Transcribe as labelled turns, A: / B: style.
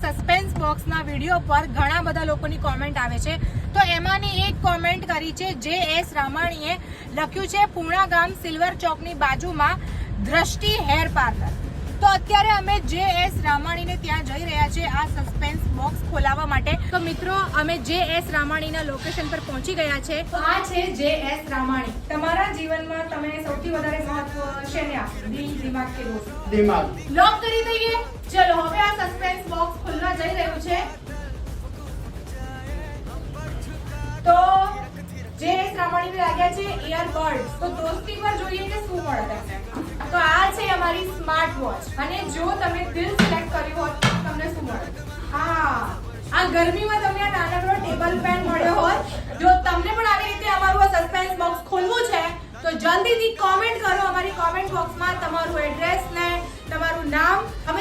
A: Suspense બોક્સના video પર ઘણા બધા લોકોની કોમેન્ટ આવે છે, તો એમાંની એક કોમેન્ટ કરી છે JS રામાણીએ લખ્યું છે પૂર્ણા ગામ સિલ્વર ચોકની બાજુમાં દ્રષ્ટિ હેર પાર્લર. તો અત્યારે અમે JS રામાણીને ત્યાં જઈ રહ્યા છે આ સસ્પેન્સ બોક્સ ખોલાવવા માટે. તો મિત્રો અમે JS રામાણીના લોકેશન પર પહોંચી ગયા છે. તો આ છે JS રામાણી. તમારા જીવનમાં તમે સૌથી વધારે મહત્વ શેને આપો? દિલ, દિમાગ કે દોસ્ત?
B: દિમાગ.
A: લોક કરી દઈએ. ચલો હવે આ સસ્પેન્સ બોક્સ ખુલવા જઈ રહ્યું છે. તો JS રામાણીને લાગ્યા છે ઇયરબડ્સ. તો દોસ્તી પર જોઈએ કે શું મળે તમને. તો આ છે અમારી સ્માર્ટ વોચ, અને જો તમે દિલ સિલેક્ટ કર્યું હોત તો તમને શું મળે? આ ગરમીમાં તમને આ નાનકડો ટેબલ ફેન મળ્યો હોત. જો તમને પણ આવી રીતે અમારું આ સસ્પેન્સ બોક્સ ખોલવું છે તો જલ્દીથી કોમેન્ટ કરો અમારી કોમેન્ટ બોક્સમાં તમારું એડ્રેસ ને તમારું નામ.